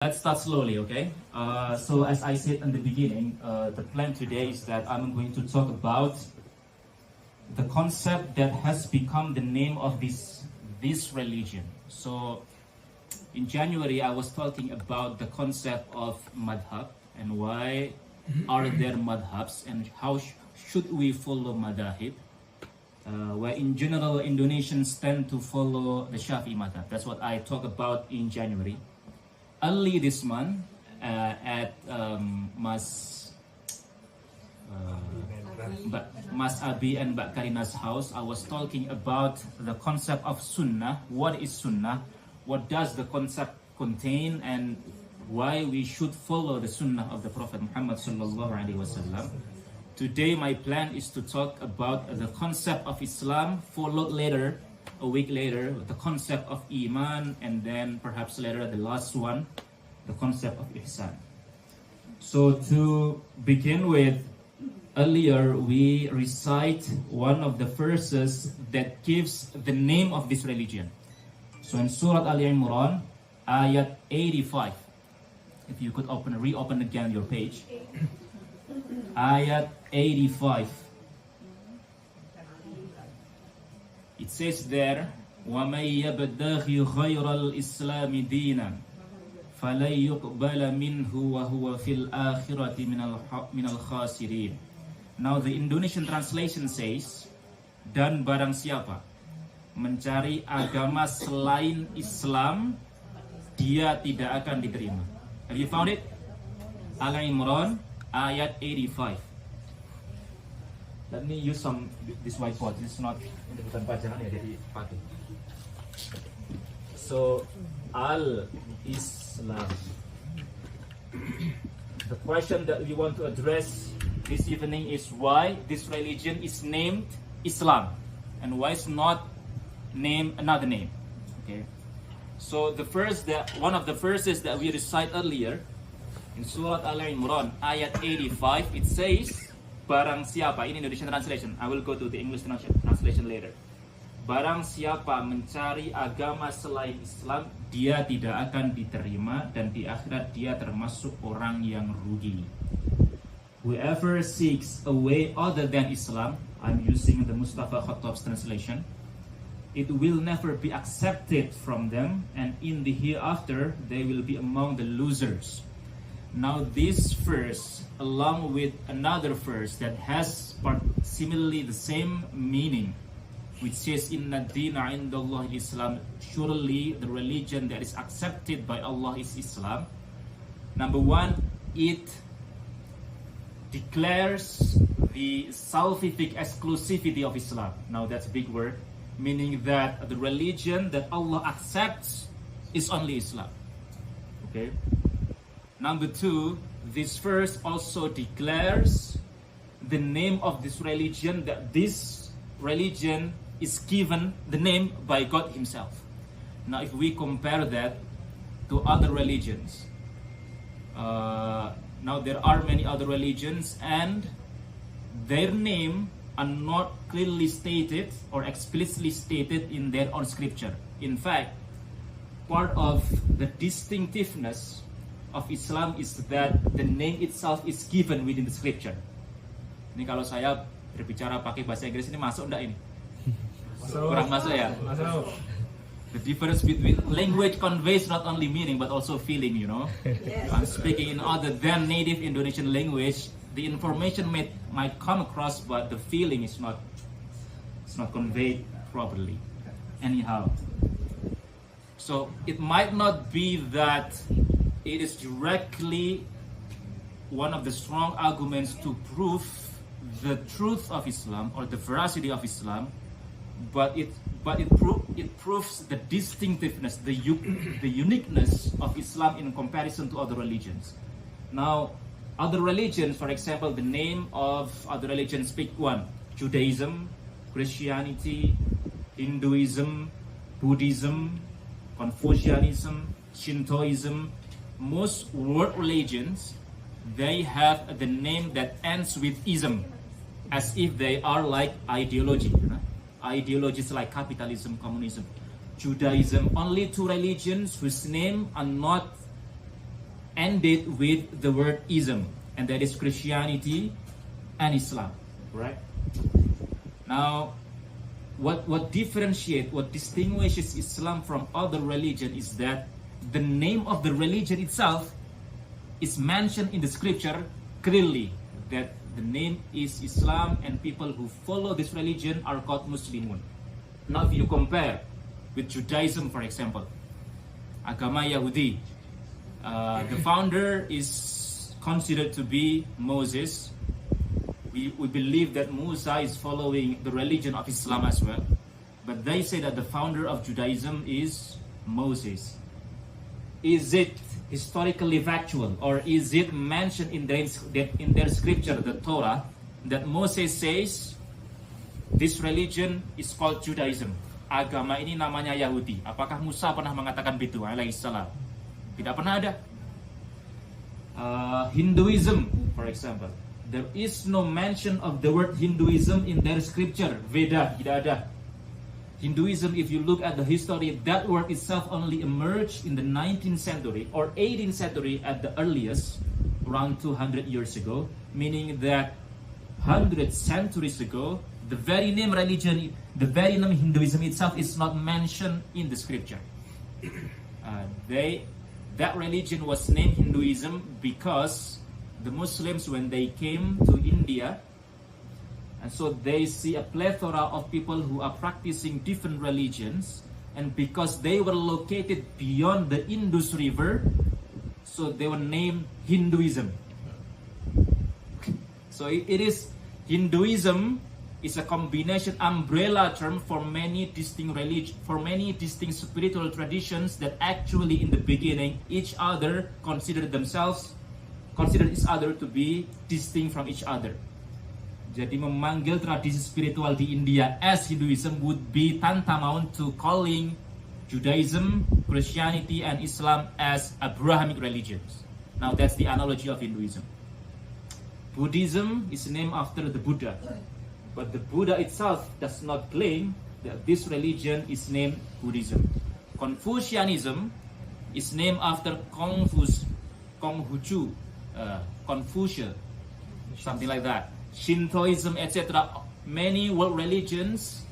Let's start slowly, okay? So as I said in the beginning, the plan today is that I'm going to talk about the concept that has become the name of this religion. So in January, I was talking about the concept of madhab and why are there madhabs and how should we follow madahib. Where in general Indonesians tend to follow the Shafi'i madhab. That's what I talked about in January. Early this month, at Mas Abi and Mbak Karina's house, I was talking about the concept of Sunnah. What is Sunnah? What does the concept contain, and why we should follow the Sunnah of the Prophet Muhammad sallallahu alaihi wasallam. Today, my plan is to talk about the concept of Islam, followed later. A week later, the concept of Iman, and then perhaps later the last one, the concept of Ihsan. So to begin with, earlier we recite one of the verses that gives the name of this religion. So in Surah Ali Imran, ayat 85. If you could reopen again your page. Ayat 85. It says there, وَمَنْ يَبْتَغِي غَيْرَ الْإِسْلَامِ دِينًا فَلَنْ يُقْبَلَ مِنْهُ وَهُوَ فِي الْآخِرَةِ مِنَ الْخَاسِرِينَ. Now the Indonesian translation says, dan barang siapa mencari agama selain Islam, dia tidak akan diterima. Have you found it? Ali Imran ayat 85. Let me use this whiteboard. This is not ini bukan pajangan ya, jadi pakai. So Al-Islam. The question that we want to address this evening is why this religion is named Islam and why it's not named another name. Okay. So one of the verses that we recite earlier in Surah Al-Imran ayat 85, it says, barang siapa, ini Indonesian translation, I will go to the English translation later. Barang siapa mencari agama selain Islam, dia tidak akan diterima dan di akhirat dia termasuk orang yang rugi. Whoever seeks a way other than Islam, I'm using the Mustafa Khattab's translation, it will never be accepted from them, and in the hereafter they will be among the losers. Now this verse, along with another verse that has similarly the same meaning, which says, Inna dina indallah Islam, surely the religion that is accepted by Allah is Islam. Number one, it declares the salvific exclusivity of Islam. Now that's a big word, meaning that the religion that Allah accepts is only Islam. Okay. Number two, this verse also declares the name of this religion, that this religion is given the name by God Himself. Now if we compare that to other religions, now there are many other religions and their name are not clearly stated or explicitly stated in their own scripture. In fact, part of the distinctiveness of Islam is that the name itself is given within the scripture. Ini kalau saya berbicara pakai bahasa Inggris ini masuk enggak ini? Kurang masuk ya? Masuk. The difference between language conveys not only meaning but also feeling, you know. Yes. I'm speaking in other than native Indonesian language, the information might come across but the feeling is not conveyed properly. Anyhow. So it might not be that it is directly one of the strong arguments to prove the truth of Islam or the veracity of Islam, but it proves the distinctiveness, the uniqueness of Islam in comparison to other religions. Now, other religions, for example, the name of other religions, pick one: Judaism, Christianity, Hinduism, Buddhism, Confucianism, Shintoism. Most world religions, they have the name that ends with ism, as if they are like ideology. You know? Ideologies like capitalism, communism. Judaism, only two religions whose name are not ended with the word ism, and that is Christianity and Islam, right? Now, what distinguishes Islam from other religion is that the name of the religion itself is mentioned in the scripture clearly, that the name is Islam and people who follow this religion are called Muslimun. Now if you compare with Judaism, for example, agama Yahudi, the founder is considered to be Moses. We believe that Musa is following the religion of Islam as well, but they say that the founder of Judaism is Moses. Is it historically factual, or is it mentioned in their scripture, the Torah, that Moses says this religion is called Judaism? Agama ini namanya Yahudi. Apakah Musa pernah mengatakan begitu? Alaihissalam. Tidak pernah ada. Hinduism, for example, there is no mention of the word Hinduism in their scripture. Veda, tidak ada. Hinduism, if you look at the history, that word itself only emerged in the 19th century or 18th century at the earliest, around 200 years ago, meaning that 100 centuries ago, the very name religion, the very name Hinduism itself is not mentioned in the scripture. That religion was named Hinduism because the Muslims, when they came to India, and so they see a plethora of people who are practicing different religions, and because they were located beyond the Indus River, so they were named Hinduism. So it is, Hinduism is a combination umbrella term for many distinct spiritual traditions that actually in the beginning each other considered each other to be distinct from each other. Jadi memanggil tradisi spiritual di India as Hinduism would be tantamount to calling Judaism, Christianity, and Islam as Abrahamic religions. Now that's the analogy of Hinduism. Buddhism is named after the Buddha, but the Buddha itself does not claim that this religion is named Buddhism. Confucianism is named after Confucius, something like that. Shintoism, etc. Many world religions,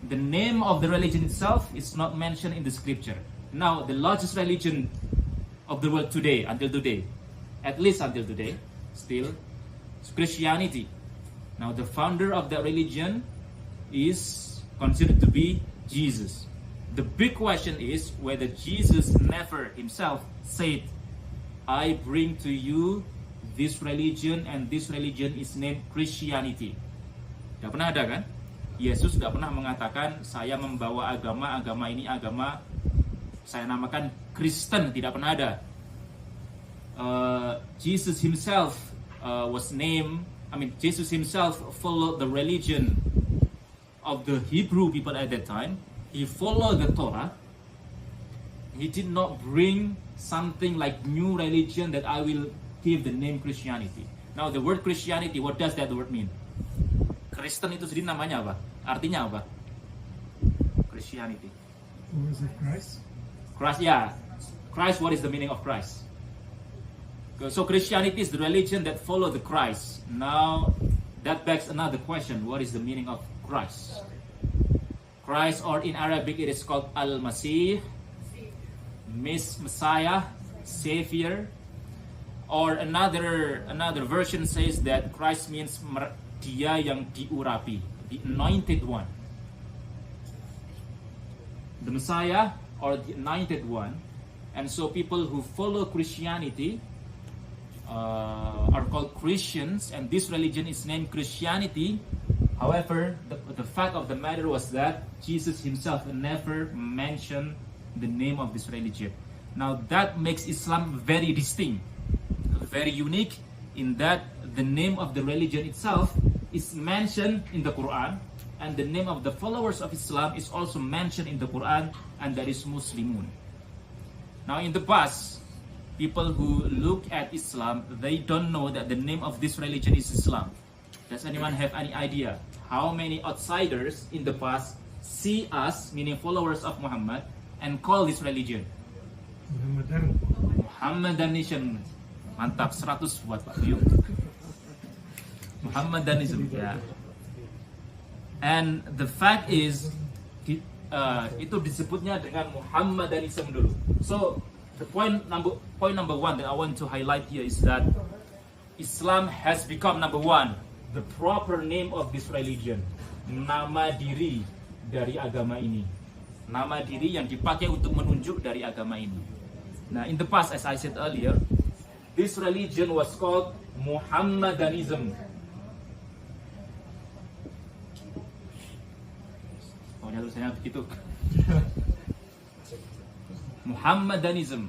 the name of the religion itself is not mentioned in the scripture. Now, the largest religion of the world today, at least until today, still, is Christianity. Now, the founder of that religion is considered to be Jesus. The big question is whether Jesus never himself said, I bring to you this religion, and this religion is named Christianity. Tidak pernah ada kan? Yesus tidak pernah mengatakan saya membawa agama ini agama saya namakan Kristen, tidak pernah ada. Jesus himself Jesus himself followed the religion of the Hebrew people at that time. He followed the Torah. He did not bring something like new religion that I will give the name Christianity. Now the word Christianity, what does that word mean? Kristen itu sendiri namanya apa? Artinya apa? Christianity. Followers of Christ. Christ, yeah. Christ, what is the meaning of Christ? So Christianity is the religion that follow the Christ. Now that begs another question. What is the meaning of Christ? Christ, or in Arabic it is called Al-Masih, Messiah, Savior. Or another version says that Christ means dia yang diurapi, the anointed one. The Messiah or the anointed one. And so people who follow Christianity are called Christians, and this religion is named Christianity. However, the fact of the matter was that Jesus himself never mentioned the name of this religion. Now that makes Islam very distinct, very unique, in that the name of the religion itself is mentioned in the Quran, and the name of the followers of Islam is also mentioned in the Quran, and that is Muslimun. Now in the past, people who look at Islam, they don't know that the name of this religion is Islam. Does anyone have any idea how many outsiders in the past see us, meaning followers of Muhammad, and call this religion? Muhammadanism. Mantap, 100 buat Pak Biu. Muhammadanism, ya. And the fact is, itu disebutnya dengan Muhammadanism dulu. So, the point number one that I want to highlight here is that Islam has become number one, the proper name of this religion. Nama diri dari agama ini. Nama diri yang dipakai untuk menunjuk dari agama ini. Now, in the past, as I said earlier, this religion was called Muhammadanism. Oh, tulisannya begitu. Muhammadanism.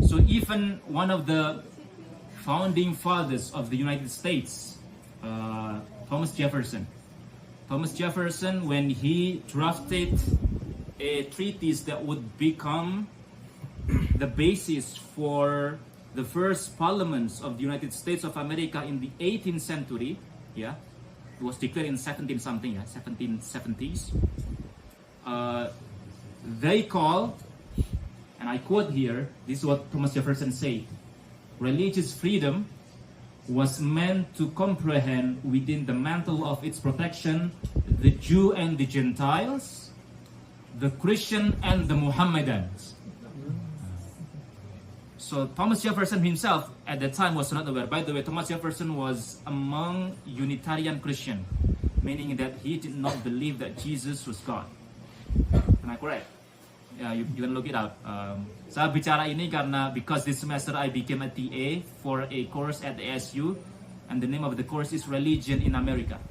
So even one of the founding fathers of the United States, Thomas Jefferson, when he drafted a treatise that would become the basis for the first parliaments of the United States of America in the 18th century, yeah, it was declared in 1770s. They call, and I quote here, this is what Thomas Jefferson said: religious freedom was meant to comprehend within the mantle of its protection the Jew and the Gentiles, the Christian and the Mohammedans. So Thomas Jefferson himself at that time was not aware. By the way, Thomas Jefferson was among Unitarian Christian, meaning that he did not believe that Jesus was God. Am I correct? Yeah, you can look it up. Saya bicara ini karena because this semester I became a TA for a course at the ASU, and the name of the course is Religion in America.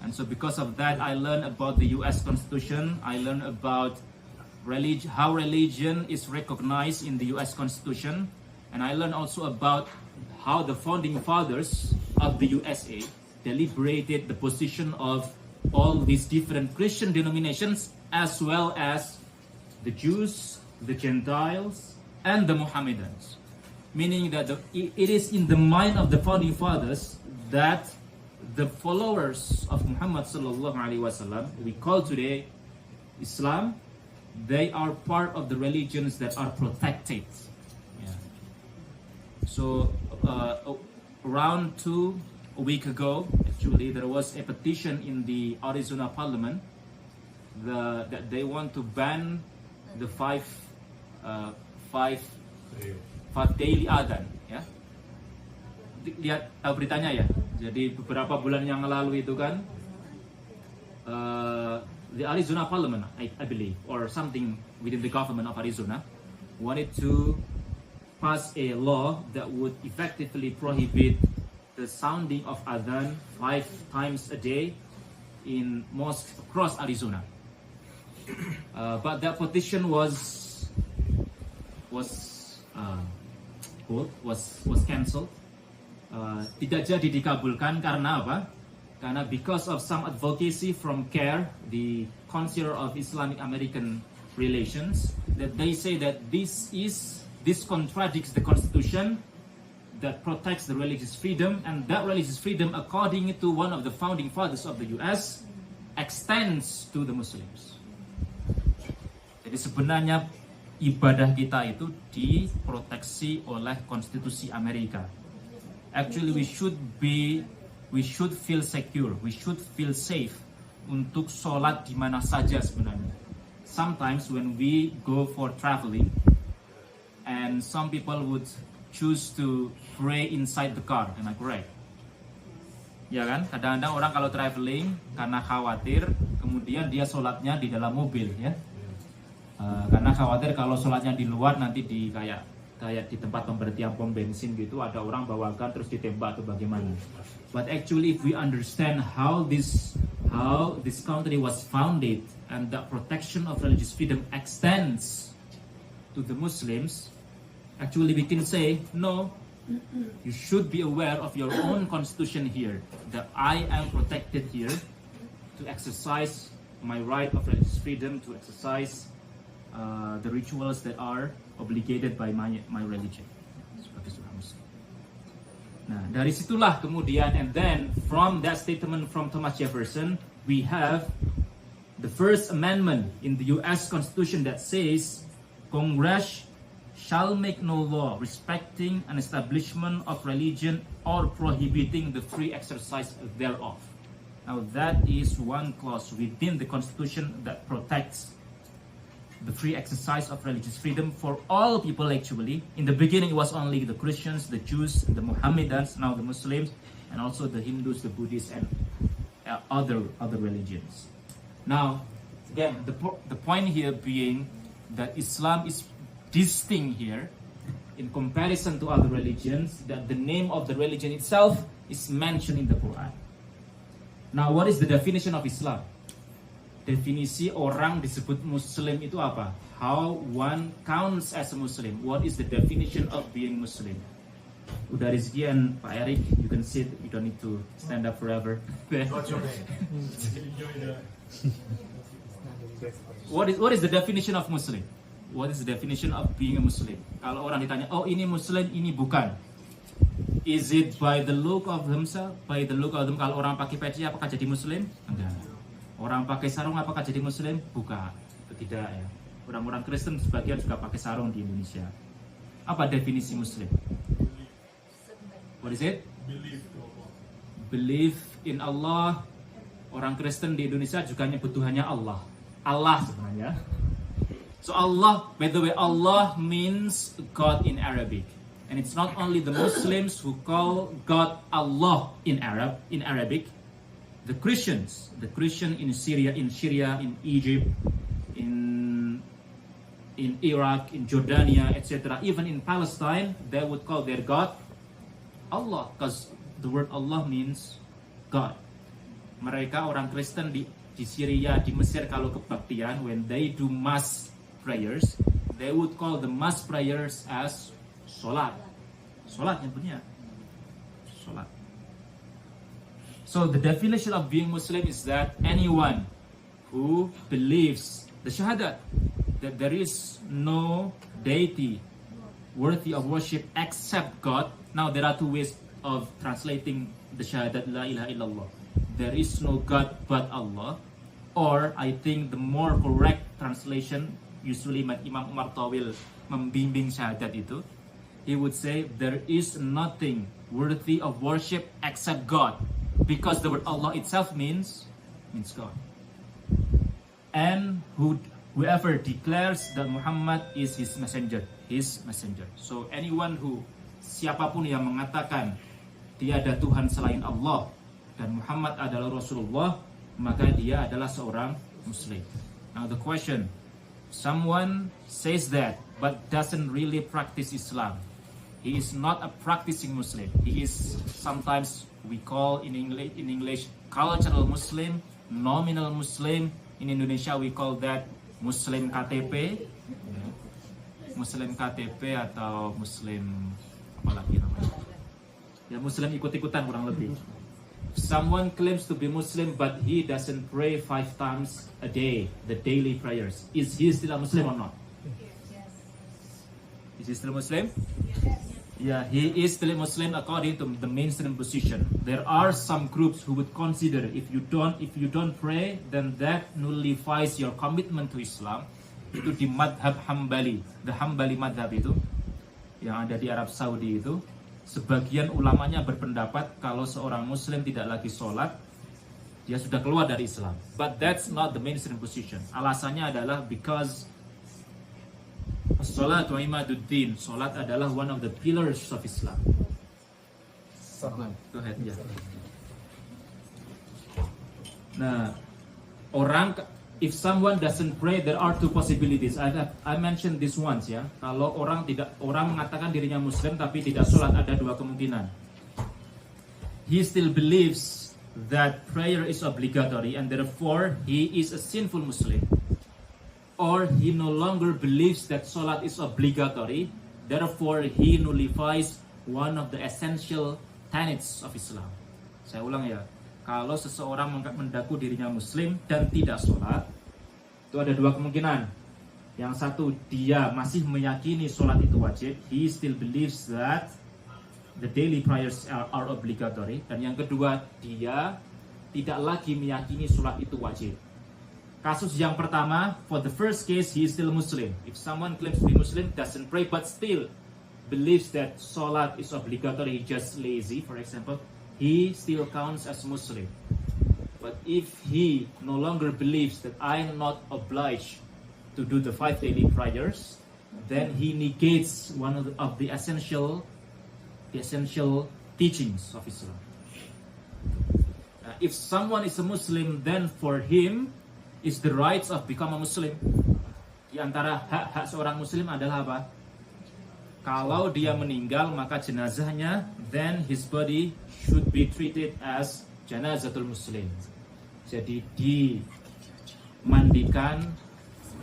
And so because of that, I learned about the U.S. Constitution. I learned about how religion is recognized in the U.S. Constitution, and I learned also about how the founding fathers of the USA deliberated the position of all these different Christian denominations, as well as the Jews, the Gentiles, and the Mohammedans. Meaning that it is in the mind of the founding fathers that the followers of Muhammad sallallahu alaihi wasallam, we call today Islam, they are part of the religions that are protected. Yeah. So around a week ago, actually, there was a petition in the Arizona Parliament that they want to ban the five daily adhan. Ya. Lihat beritanya ya. Jadi beberapa bulan yang lalu itu kan. The Arizona Parliament, I believe, or something within the government of Arizona, wanted to pass a law that would effectively prohibit the sounding of adhan 5 times a day in mosques across Arizona. But that petition was cancelled. Tidak jadi dikabulkan karena apa? Karena because of some advocacy from CAIR, the Council of Islamic American Relations, that they say that this contradicts the Constitution that protects the religious freedom, and that religious freedom, according to one of the founding fathers of the US, extends to the Muslims. Jadi sebenarnya ibadah kita itu diproteksi oleh konstitusi Amerika. Actually, we should feel secure, we should feel safe untuk sholat di mana saja sebenarnya. Sometimes when we go for traveling, and some people would choose to pray inside the car, am I correct? Ya kan, kadang-kadang orang kalau traveling karena khawatir, kemudian dia sholatnya di dalam mobil, ya. Karena khawatir kalau sholatnya di luar nanti di kayak di tempat pemberhentian pom bensin gitu ada orang bawakan terus ditembak atau bagaimana. But actually if we understand how this country was founded and the protection of religious freedom extends to the Muslims, actually we can say no, you should be aware of your own constitution here, that I am protected here to exercise my right of religious freedom, to exercise the rituals that are obligated by my religion sebagai seorang Muslim. Nah, dari situlah kemudian, and then from that statement from Thomas Jefferson, we have the first amendment in the U.S. Constitution that says Congress shall make no law respecting an establishment of religion or prohibiting the free exercise thereof. Now that is one clause within the Constitution that protects the free exercise of religious freedom for all people actually. In the beginning it was only the Christians, the Jews, the Mohammedans, now the Muslims, and also the Hindus, the Buddhists, and other religions. Now, again, the point here being that Islam is distinct here in comparison to other religions, that the name of the religion itself is mentioned in the Quran. Now, what is the definition of Islam? Definisi orang disebut Muslim itu apa? How one counts as a Muslim. What is the definition of being Muslim? Udah Rizky and Pak Eric, you can sit. You don't need to stand up forever. What is the definition of Muslim? What is the definition of being a Muslim? Kalau orang ditanya, oh ini Muslim, ini bukan. Is it by the look of himself? By the look of them, kalau orang pakai peci apakah jadi Muslim? Enggak. Orang pakai sarung apakah jadi Muslim? Bukan. Tidak ya. Orang-orang Kristen sebagian juga pakai sarung di Indonesia. Apa definisi Muslim? What is it? Believe in Allah. Orang Kristen di Indonesia juga nyebut Tuhannya Allah. Allah sebenarnya. So Allah, by the way, Allah means God in Arabic. And it's not only the Muslims who call God Allah in Arabic. The Christian in Syria, in Egypt, in Iraq, in Jordania, etc. Even in Palestine, they would call their God Allah, because the word Allah means God. Mereka orang Kristen di Syria, di Mesir, kalau kebaktian, when they do mass prayers, they would call the mass prayers as sholat. Sholat yang punya. Sholat. So the definition of being Muslim is that anyone who believes the shahadat, that there is no deity worthy of worship except God. Now there are two ways of translating the shahadat, la ilaha illallah. There is no God but Allah. Or I think the more correct translation, usually Imam Umar Tawil membimbing syahadat itu, he would say there is nothing worthy of worship except God, because the word Allah itself means God. And whoever declares that Muhammad is his messenger. So anyone siapapun yang mengatakan tiada Tuhan selain Allah dan Muhammad adalah Rasulullah, maka dia adalah seorang Muslim. Now the question, someone says that but doesn't really practice Islam. He is not a practicing Muslim. He is sometimes we call in English cultural Muslim, nominal Muslim. In Indonesia we call that Muslim KTP. Muslim KTP atau Muslim apa lagi namanya? Ya Muslim ikut-ikutan kurang lebih. Someone claims to be Muslim but he doesn't pray 5 times a day, the daily prayers. Is he still a Muslim or not? Yes. Is he still Muslim? Yeah, he is still a Muslim according to the mainstream position. There are some groups who would consider if you don't pray, then that nullifies your commitment to Islam. Itu di madhab Hambali, the Hambali madhab itu yang ada di Arab Saudi itu. Sebagian ulamanya berpendapat kalau seorang Muslim tidak lagi sholat, dia sudah keluar dari Islam. But that's not the mainstream position. Alasannya adalah because As-salatu imaduddin. Salat adalah one of the pillars of Islam. Go ahead, ya. Nah, if someone doesn't pray, there are two possibilities. I mentioned this once ya. Kalau orang mengatakan dirinya Muslim tapi tidak sholat, ada dua kemungkinan. He still believes that prayer is obligatory and therefore he is a sinful Muslim. Or he no longer believes that salat is obligatory, therefore he nullifies one of the essential tenets of Islam. Saya ulang ya, kalau seseorang mengaku dirinya Muslim dan tidak salat, itu ada dua kemungkinan. Yang satu, dia masih meyakini salat itu wajib, he still believes that the daily prayers are obligatory. Dan yang kedua, dia tidak lagi meyakini salat itu wajib. Kasus yang pertama, for the first case, he is still Muslim. If someone claims to be Muslim, doesn't pray, but still believes that Salat is obligatory, just lazy, for example, he still counts as Muslim. But if he no longer believes that I am not obliged to do the 5 daily prayers, then he negates one of the essential teachings of Islam. If someone is a Muslim, then for him is the rights of become a Muslim. Di antara hak-hak seorang Muslim adalah apa? Kalau dia meninggal, maka jenazahnya, then his body should be treated as janazatul Muslim. Jadi dimandikan,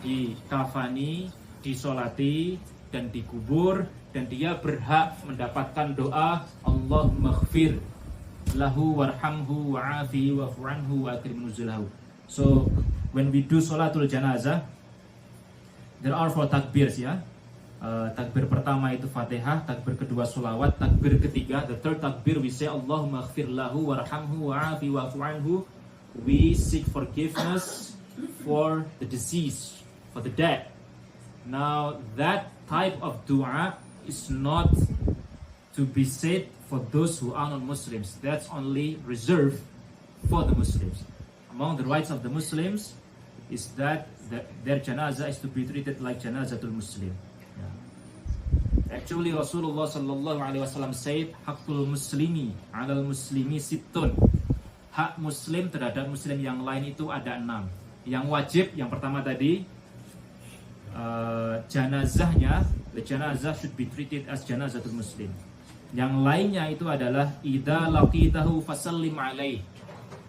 dikafani, disolati, dan dikubur, dan dia berhak mendapatkan doa Allahumma ighfir lahu warhamhu wa'afihi wa'fu anhu wa akrim nuzulahu. So when we do sholatul janazah, there are 4 takbirs, ya. Takbir pertama itu Fatihah, takbir kedua sholawat, takbir ketiga, the third takbir we say Allahumma ighfir lahu warhamhu wa'afihi wa'fu anhu. We seek forgiveness for the deceased, for the dead. Now that type of dua is not to be said for those who are not Muslims. That's only reserved for the Muslims. Among the rights of the Muslims is that their janazah is to be treated like janazatul Muslim. Actually, Rasulullah sallallahu alaihi wasallam said, "Hakul muslimi 'alal muslimi sittun." Hak Muslim terhadap Muslim yang lain itu ada 6. Yang wajib, yang pertama tadi, janazahnya, the janazah should be treated as janazatul Muslim. Yang lainnya itu adalah idza laqitahu fasallim alaih.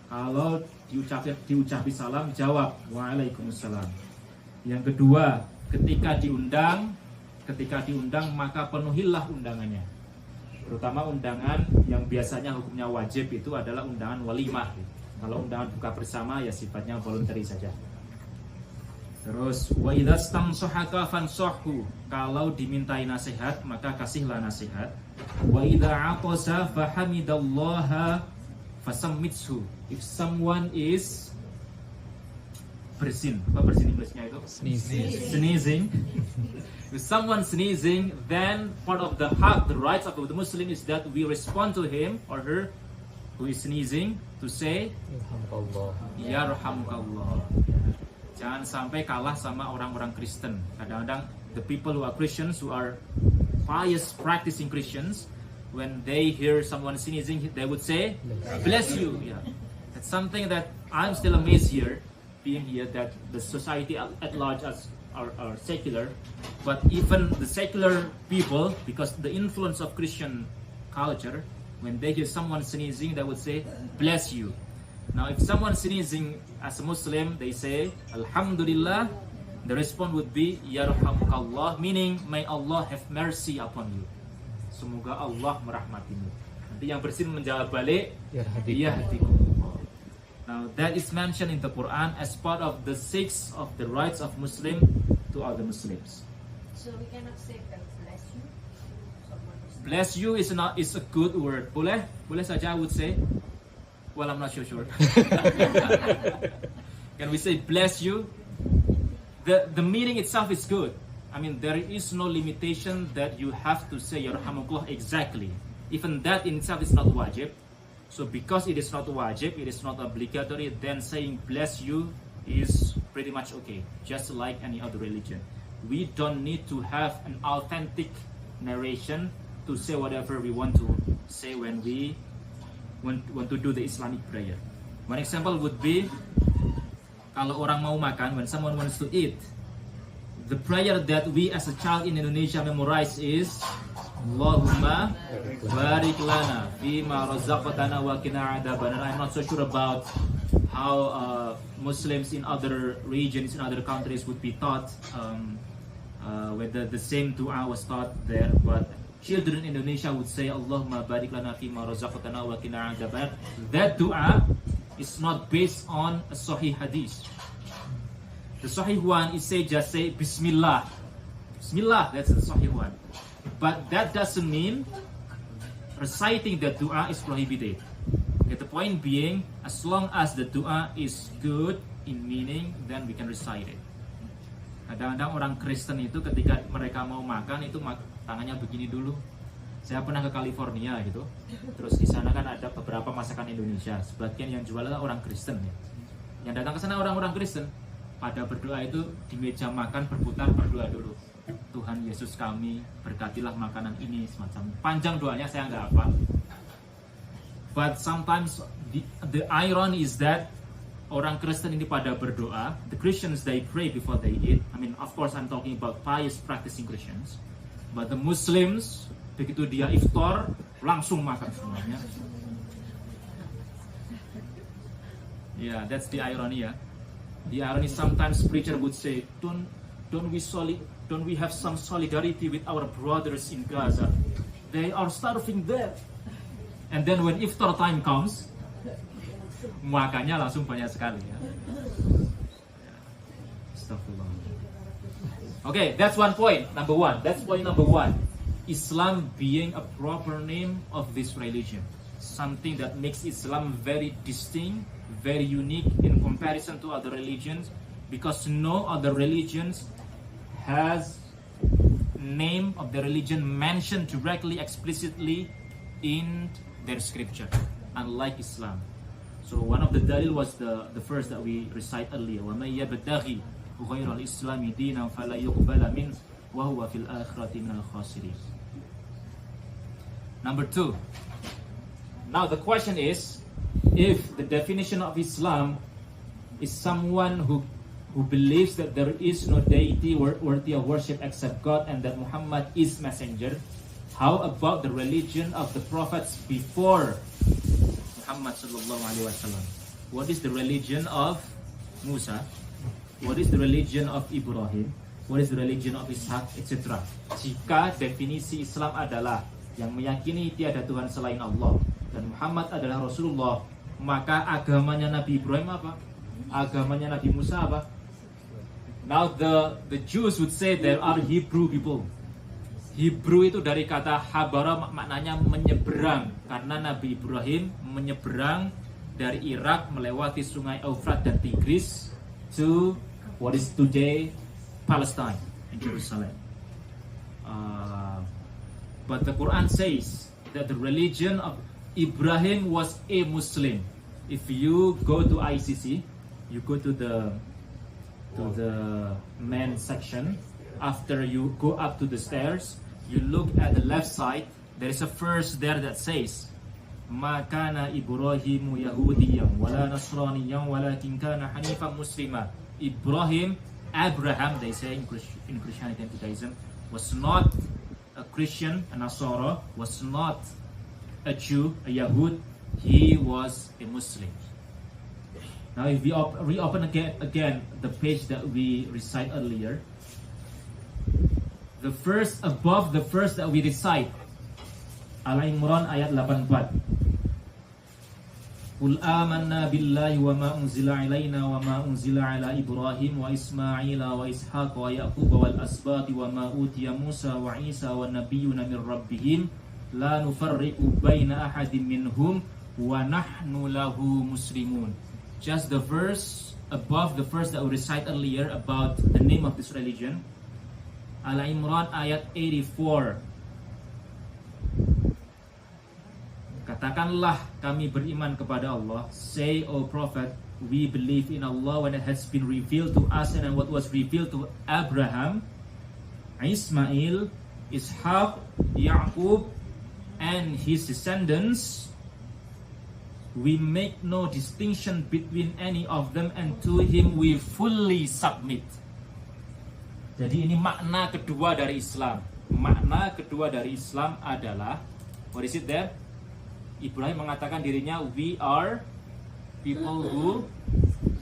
Kalau diucapi salam, jawab waalaikumsalam. Yang kedua, ketika diundang maka penuhilah undangannya. Terutama undangan yang biasanya hukumnya wajib itu adalah undangan walimah. Kalau undangan buka bersama ya sifatnya voluntary saja. Terus wa idza stamsahaka fansahhu. Kalau dimintai nasihat maka kasihlah nasihat. Wa idza aqasa fahamidallaha fasammithu. If someone is bersin, apa bersin Inggrisnya itu? Sneezing. If someone sneezing, then part of the hak, the rights of the Muslim is that we respond to him or her who is sneezing to say Yarhamukallah. Jangan sampai kalah sama orang-orang Kristen. Kadang-kadang the people who are Christians, who are pious practicing Christians, when they hear someone sneezing, they would say bless you. Yeah. That's something that I'm still amazed here, being here, that the society at large are secular, but even the secular people, because the influence of Christian culture, when they hear someone sneezing, they would say bless you. Now if someone sneezing as a Muslim, they say Alhamdulillah, the response would be Yarhamukallah, meaning may Allah have mercy upon you. Semoga Allah merahmatimu. Nanti yang bersin menjawab balik Yahdikum. Now that is mentioned in the Quran as part of the 6 of the rights of Muslim to other Muslims. So we cannot say that bless you. Bless you is a good word. Boleh saja I would say. Well, I'm not sure. Can we say bless you? The meaning itself is good. I mean, there is no limitation that you have to say Yarhamukallah exactly. Even that in itself is not wajib. So because it is not wajib, it is not obligatory, then saying bless you is pretty much okay. Just like any other religion. We don't need to have an authentic narration to say whatever we want to say when we want to do the Islamic prayer. One example would be, kalau orang mau makan, when someone wants to eat, the prayer that we as a child in Indonesia memorize is Allahumma barik lana fima razaqtana wa qina adzabannar. I'm not so sure about how Muslims in other regions, in other countries would be taught, whether the same dua was taught there, but children in Indonesia would say Allahumma barik lana fima razaqtana wa qina adzabannar. That dua is not based on a sahih hadith. The sahih one is just say Bismillah. Bismillah, that's the sahih one. But that doesn't mean reciting the dua is prohibited. Okay, the point being, as long as the dua is good, in meaning, then we can recite it. Kadang-kadang orang Kristen itu ketika mereka mau makan itu tangannya begini dulu. Saya pernah ke California gitu. Terus di sana kan ada beberapa masakan Indonesia. Sebagian yang jual adalah orang Kristen ya. Yang datang ke sana orang-orang Kristen. Pada berdoa itu di meja makan berputar berdoa dulu. Tuhan Yesus kami, berkatilah makanan ini, semacam panjang doanya saya nggak hafal. But sometimes the irony is that orang Kristen ini pada berdoa, the Christians they pray before they eat. I mean, of course I'm talking about pious practicing Christians. But the Muslims begitu dia iftar langsung makan semuanya. Yeah, that's the irony ya. The irony sometimes preacher would say, don't we have some solidarity with our brothers in Gaza? They are starving there. And then when iftar time comes, makannya langsung banyak sekali ya. Astagfirullah. Okay, that's one point. Number one. That's point number one. Islam being a proper name of this religion. Something that makes Islam very distinct, very unique in comparison to other religions, because no other religions has name of the religion mentioned directly, explicitly in their scripture, unlike Islam. So one of the dalil was the verse that we recite earlier. وَمَنْ يَبْتَغِي غَيْرَ الْإِسْلَامِ دِينًا فَلَا يُقْبَلَ مِنْهُ وَهُوَ فِي الْآخِرَةِ مِنَ الْخَاسِرِينَ. Number two. Now the question is, if the definition of Islam is someone who believes that there is no deity worthy of worship except God and that Muhammad is messenger, how about the religion of the prophets before Muhammad sallallahu alaihi wasallam? What is the religion of Musa? What is the religion of Ibrahim? What is the religion of Ishaq, etc. Jika definisi Islam adalah yang meyakini tiada Tuhan selain Allah dan Muhammad adalah Rasulullah, maka agamanya Nabi Ibrahim apa? Agamanya Nabi Musa apa? Now the Jews would say there are Hebrew people. Hebrew itu dari kata habara, maknanya menyeberang, karena Nabi Ibrahim menyeberang dari Irak melewati sungai Eufrat dan Tigris to what is today Palestine and Jerusalem. But the Quran says that the religion of Ibrahim was a Muslim. If you go to ICC, you go to the men section. After you go up to the stairs, you look at the left side. There is a verse there that says, "Ma kana Ibrahimu Yahudiyan wala Nasraniyan walakin kana Hanifan Muslima." Abraham, they say in Christianity and Judaism, was not a Christian, a Nasara, was not a Jew, a Yahud. He was a Muslim. Now, if we reopen again the page that we recite earlier, the verse above the verse that we recite, Al-Imran ayat 84. Qul amanna billahi wa ma unzila ilaina wa ma unzila ala Ibrahim wa Ismaila wa Ishaq wa Yaqub wal asbati wa ma utiya Musa wa Isa wa nabiyyuna min rabbihim la nufarriqu baina ahadin minhum wa nahnu lahu muslimun. Just the verse above the verse that we recite earlier about the name of this religion, Al-Imran ayat 84. Katakanlah kami beriman kepada Allah. Say, O Prophet, we believe in Allah when it has been revealed to us and what was revealed to Abraham, Ismail, Ishaq, Yaqub, and his descendants. We make no distinction between any of them, and to him we fully submit. Jadi ini makna kedua dari Islam. Makna kedua dari Islam adalah, what is it there? Ibrahim mengatakan dirinya, we are people who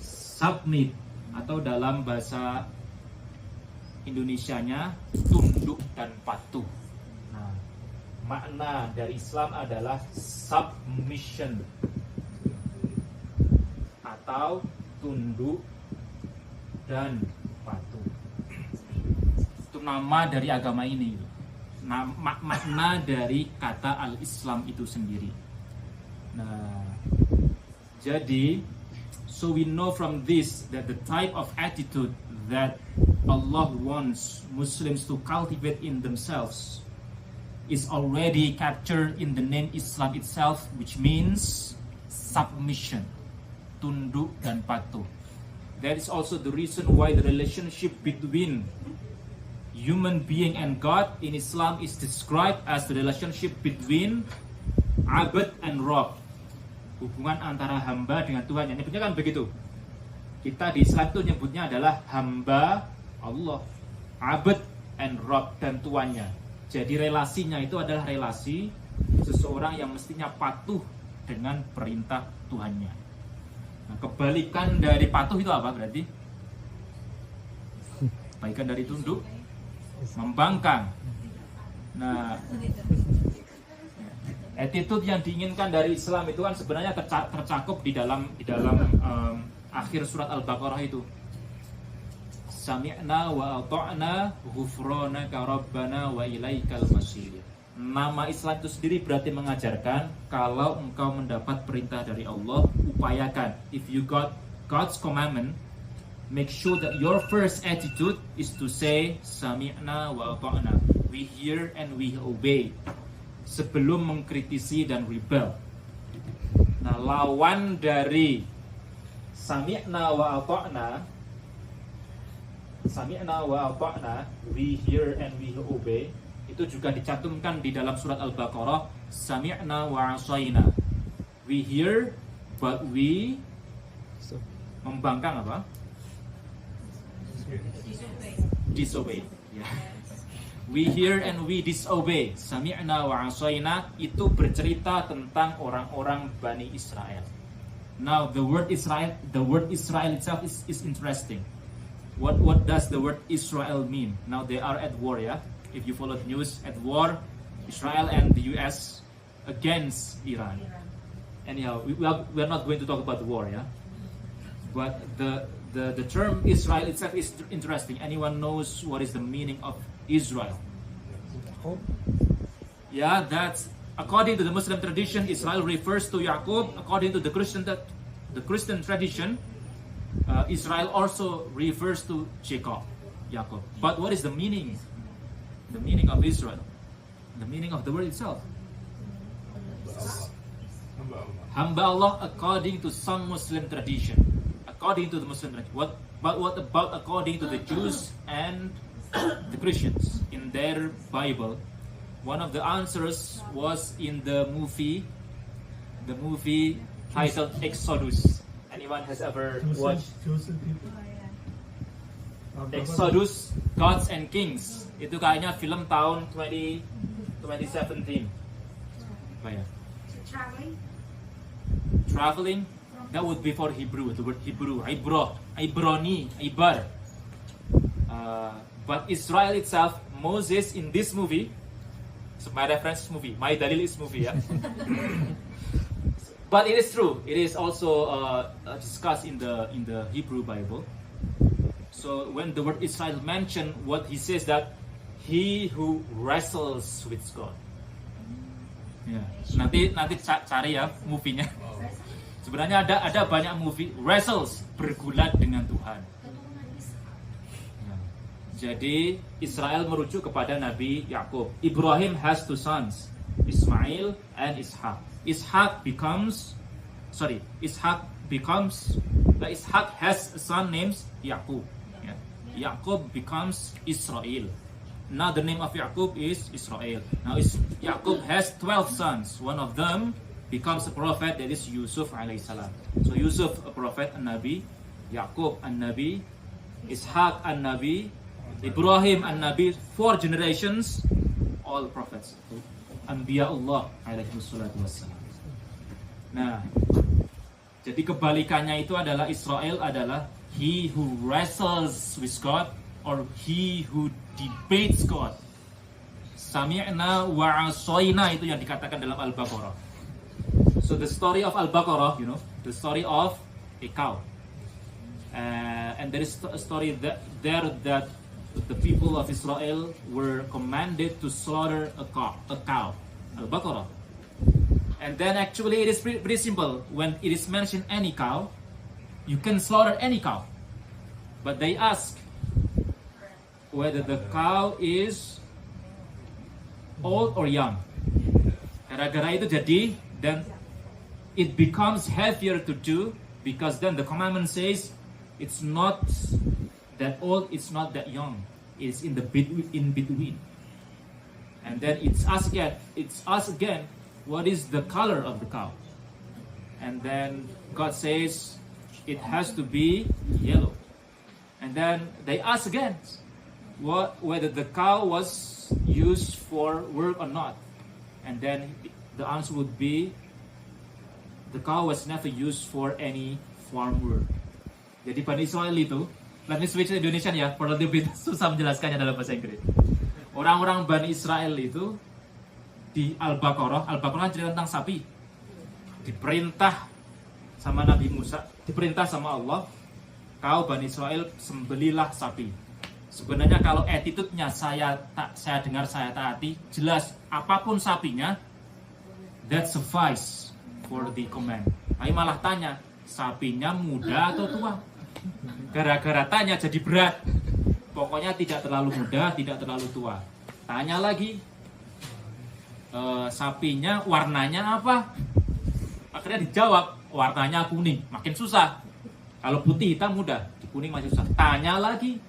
submit, atau dalam bahasa Indonesianya tunduk dan patuh. Nah, makna dari Islam adalah submission atau tunduk dan patuh. Itu nama dari agama ini. Nah, makna dari kata al-Islam itu sendiri. Nah, jadi So we know from this that the type of attitude that Allah wants Muslims to cultivate in themselves is already captured in the name Islam itself, which means submission, tunduk dan patuh. That is also the reason why the relationship between human being and God in Islam is described as the relationship between abd and Rabb. Hubungan antara hamba dengan Tuhan. Yang nyebutnya kan begitu. Kita di Islam itu nyebutnya adalah hamba Allah, abd and Rabb, dan tuannya. Jadi relasinya itu adalah relasi seseorang yang mestinya patuh dengan perintah Tuhannya. Nah, kebalikan dari patuh itu apa berarti? Kebalikan dari tunduk, membangkang. Nah, attitude yang diinginkan dari Islam itu kan sebenarnya tercakup di dalam akhir surat Al-Baqarah itu. Sami'na wa ata'na ghufranaka rabbana wa ilaikal masir. Nama Islam itu sendiri berarti mengajarkan kalau engkau mendapat perintah dari Allah, upayakan. If you got God's commandment, make sure that your first attitude is to say sami'na wa ata'na. We hear and we obey. Sebelum mengkritisi dan rebel. Nah, lawan dari sami'na wa ata'na, sami'na wa ata'na, we hear and we obey, itu juga dicantumkan di dalam surat Al-Baqarah, sami'na wa asaina. We hear but we membangkang apa? Disobey. Yeah. We hear and we disobey. Sami'na wa asaina itu bercerita tentang orang-orang Bani Israel. Now the word Israel itself is interesting. What does the word Israel mean? Now they are at war, yeah? If you follow the news, at war, Israel and the US against Iran. Anyhow, we are not going to talk about the war, yeah? But the term Israel itself is interesting. Anyone knows what is the meaning of Israel? Yeah, that's according to the Muslim tradition, Israel refers to Yaqub. According to the Christian tradition, Israel also refers to Jacob. But what is the meaning? The meaning of Israel? The meaning of the word itself? Hamba Allah according to some Muslim tradition. According to the Muslim tradition. But what about according to the Jews and the Christians? In their Bible, one of the answers was in the movie titled Exodus. Anyone has ever watched Exodus, Gods and Kings? Itu kayaknya film tahun 2017. Apa ya? Traveling. That would be for Hebrew. The word Hebrew, Ibrani, Ibar. But Israel itself, Moses in this movie, so my reference movie, my dalil is movie, yeah. But it is true. It is also discussed in the Hebrew Bible. So when the word Israel mentioned, what he says that he who wrestles with God. Ya. Nanti cari ya movie-nya. Sebenarnya ada banyak movie wrestles, bergulat dengan Tuhan. Ya. Jadi Israel merujuk kepada Nabi Yakub. Ibrahim has two sons, Ismail and Ishak. Ishak has a son named Yaqub. Yeah. Yaqub becomes Israel. Now the name of Yaqub is Israel. Now Yaqub has 12 sons. One of them becomes a prophet, that is Yusuf alayhi salam. So Yusuf a prophet, a Nabi. Yaqub a Nabi. Ishaq a Nabi. Ibrahim a Nabi. 4 generations, all prophets. Anbiya Allah alaihi wassalatu wassalam. Nah, jadi kebalikannya itu adalah Israel adalah he who wrestles with God or he who debates God. Sami'na wa asoina itu yang dikatakan dalam Al-Baqarah. So the story of Al-Baqarah, the story of a cow. And there is a story that the people of Israel were commanded to slaughter a cow. Al-Baqarah. And then actually it is pretty simple. When it is mentioned any cow, You can slaughter any cow. But they ask whether the cow is old or young. Gara-gara itu jadi, then it becomes heavier to do, because then the commandment says it's not that old, it's not that young. It's in between. And then it's us again, what is the color of the cow? And then God says it has to be yellow. And then they ask again whether the cow was used for work or not. And then the answer would be the cow was never used for any farm work. Jadi Bani Israel itu, let me switch to Indonesian ya, for lebih susah menjelaskannya dalam bahasa Inggris. Orang-orang Bani Israel itu di Al-Baqarah cerita tentang sapi. Diperintah sama Nabi Musa, diperintah sama Allah, kau Bani Israel sembelilah sapi. Sebenarnya kalau attitude-nya saya dengar saya taati, jelas apapun sapinya, that suffice for the command. Tapi malah tanya, sapinya muda atau tua? Gara-gara tanya jadi berat. Pokoknya tidak terlalu muda, tidak terlalu tua. Tanya lagi, sapinya warnanya apa? Akhirnya dijawab, warnanya kuning. Makin susah. Kalau putih hitam mudah, di kuning masih susah. Tanya lagi,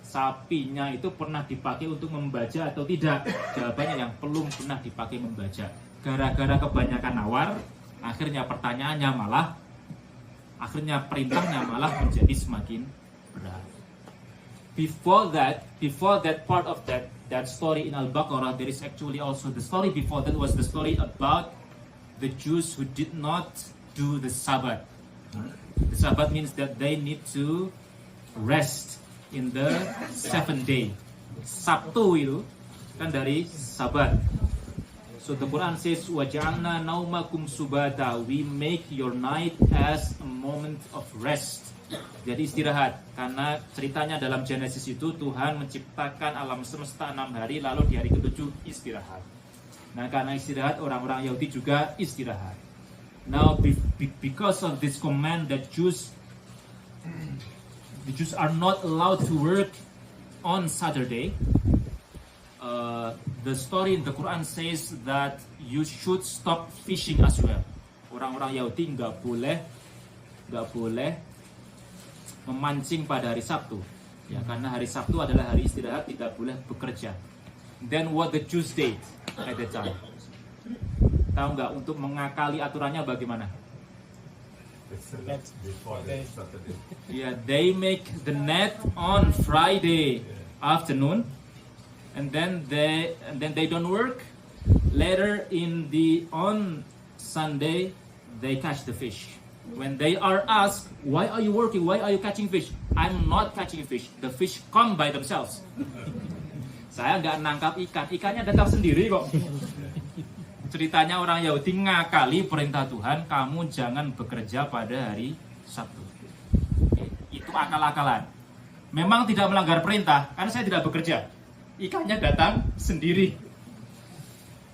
sapinya itu pernah dipakai untuk membaca atau tidak? Jawabannya yang belum pernah dipakai membaca. Gara-gara kebanyakan nawar, akhirnya pertanyaannya perintahnya malah menjadi semakin berat. Before that part of that story in Al-Baqarah, there is actually also the story before that was the story about the Jews who did not do the Sabbath. The Sabbath means that they need to rest in the 7th day. Sabtu itu kan dari Sabat. So the Quran says, وَجَعَلْنَا نَوْمَكُمْ سُبَاتًا. We make your night as a moment of rest. Jadi istirahat. Karena ceritanya dalam Genesis itu Tuhan menciptakan alam semesta 6 hari, lalu di hari ke-7 istirahat. Nah, karena istirahat, orang-orang Yahudi juga istirahat. Now, because of this command that the Jews are not allowed to work on Saturday, the story in the Quran says that you should stop fishing as well. Orang-orang Yahudi nggak boleh memancing pada hari Sabtu, ya, karena hari Sabtu adalah hari istirahat, tidak boleh bekerja. Then what the Jews did at that time? Tahu nggak, untuk mengakali aturannya bagaimana? Yeah, they make the net on Friday afternoon, and then they don't work. Later on Sunday, they catch the fish. When they are asked, why are you working? Why are you catching fish? I'm not catching fish. The fish come by themselves. Saya nggak nangkap ikan, ikannya datang sendiri kok. Ceritanya orang Yahudi ngakali perintah Tuhan, kamu jangan bekerja pada hari Sabtu. Itu akal-akalan. Memang tidak melanggar perintah, karena saya tidak bekerja. Ikannya datang sendiri.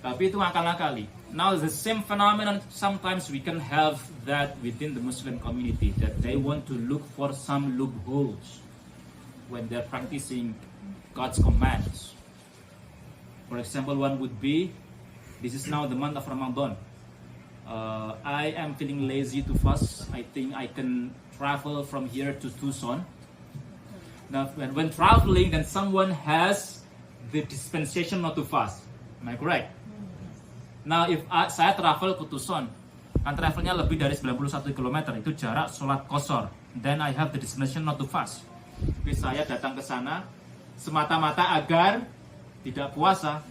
Tapi itu akal-akali. Now the same phenomenon, sometimes we can have that within the Muslim community, that they want to look for some loopholes when they're practicing God's commands. For example, one would be, this is now the month of Ramadan. I am feeling lazy to fast. I think I can travel from here to Tucson. Now, when traveling, then someone has the dispensation not to fast. Am I correct? Now, if saya travel ke Tucson, kan travelnya lebih dari 91 km, itu jarak sholat qasar. Then I have the dispensation not to fast. Tapi saya datang ke sana semata-mata agar tidak puasa.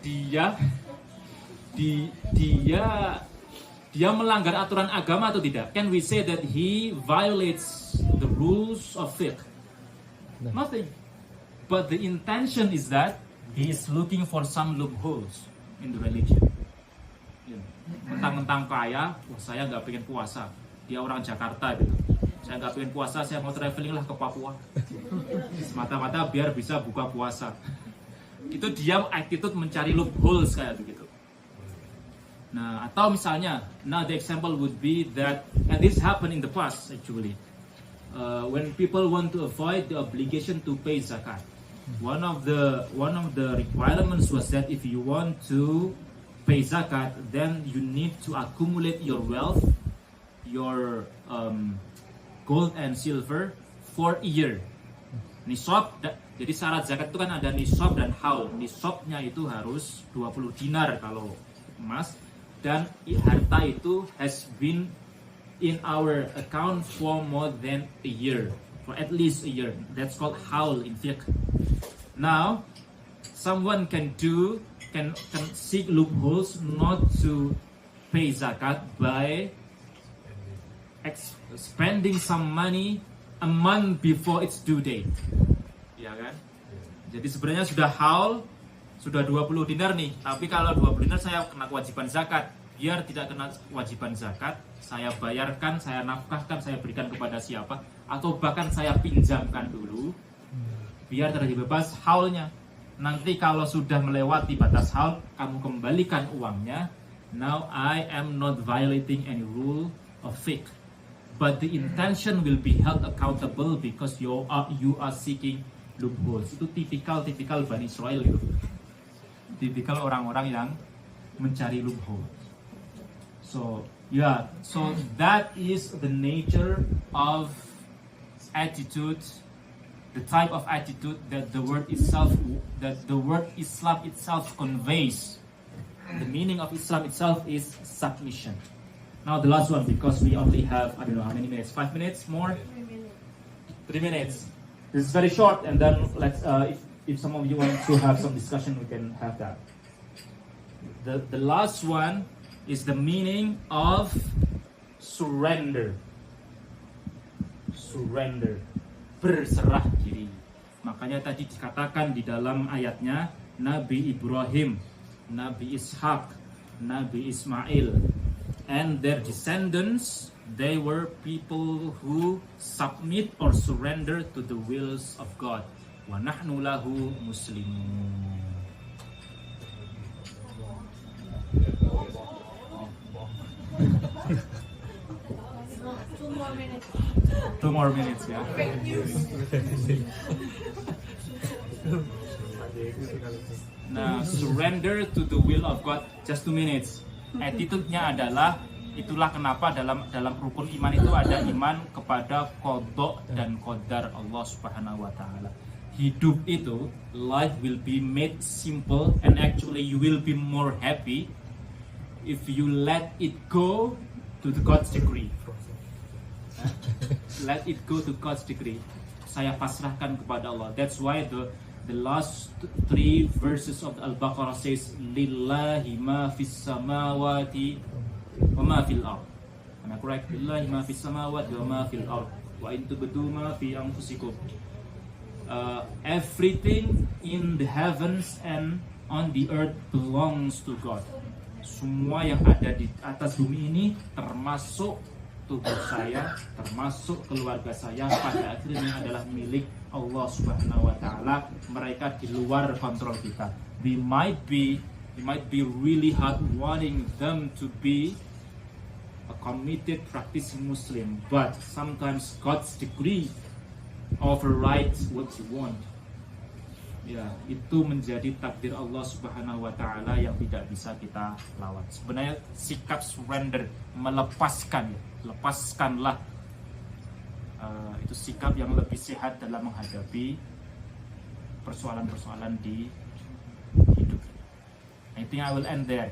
Dia melanggar aturan agama atau tidak? Can we say that he violates the rules of fiqh? Nothing. But the intention is that he is looking for some loopholes in the religion. Mentang-mentang kaya, saya nggak pengen puasa. Dia orang Jakarta gitu. Saya nggak pengen puasa, saya mau traveling lah ke Papua. Semata-mata biar bisa buka puasa. Itu dia attitude mencari loopholes kayak begitu. Nah, atau misalnya, now the example would be that, and this happened in the past actually, when people want to avoid the obligation to pay zakat. One of the requirements was that if you want to pay zakat, then you need to accumulate your wealth, your gold and silver for a year. Nisab, jadi syarat zakat itu kan ada nisab dan haul. Nisabnya itu harus 20 dinar kalau emas, dan harta itu has been in our account for more than a year, for at least a year. That's called haul in fiqh. Now, someone can seek loopholes not to pay zakat by spending some money a month before its due date. Ya kan? Jadi sebenarnya sudah haul, sudah 20 dinar nih, tapi kalau 20 dinar saya kena kewajiban zakat. Biar tidak kena kewajiban zakat, saya bayarkan, saya nafkahkan, saya berikan kepada siapa, atau bahkan saya pinjamkan dulu, biar terjadi bebas haulnya. Nanti kalau sudah melewati batas haul, kamu kembalikan uangnya. Now I am not violating any rule of fiqh, but the intention will be held accountable because you are seeking loopholes. Itu tipikal Bani Israel itu. Tipikal orang-orang yang mencari loophole. So that is the nature of attitude, the type of attitude that the word Islam itself conveys. The meaning of Islam itself is submission. Now the last one, because we only have, I don't know how many minutes, 5 minutes more? 3 minutes. This is very short, and then let's, if some of you want to have some discussion, we can have that. The last one is the meaning of surrender. Surrender, berserah diri. Makanya tadi dikatakan di dalam ayatnya, Nabi Ibrahim, Nabi Ishak, Nabi Ismail, and their descendants, they were people who submit or surrender to the wills of God. Wa nahnu lahu muslimun. 2 more minutes, ya. Nah, surrender to the will of God, just 2 minutes. Attitude-nya adalah, itulah kenapa dalam rukun iman itu ada iman kepada qada dan qadar Allah Subhanahu wa taala. Hidup itu, life will be made simple, and actually you will be more happy if you let it go to the God's decree. Let it go to God's decree. Saya pasrahkan kepada Allah. That's why the last 3 verses of Al-Baqarah says, Lillahi ma fis samawati wa ma fil ard. Am I correct? Lillahi ma fis samawati wa ma fil ard. Wa in tubdu ma fi anfusikum. Everything in the heavens and on the earth belongs to God. Semua yang ada di atas bumi ini, termasuk tubuh saya, termasuk keluarga saya, pada akhirnya adalah milik Allah Subhanahu wa taala. Mereka di luar kontrol kita. We might be really hard wanting them to be a committed practicing Muslim, but sometimes God's decree overrides what you want. Ya, itu menjadi takdir Allah Subhanahu wa taala yang tidak bisa kita lawan. Sebenarnya sikap surrender, melepaskan, lepaskanlah, itu sikap yang lebih sehat dalam menghadapi persoalan-persoalan di hidup. I think I will end there.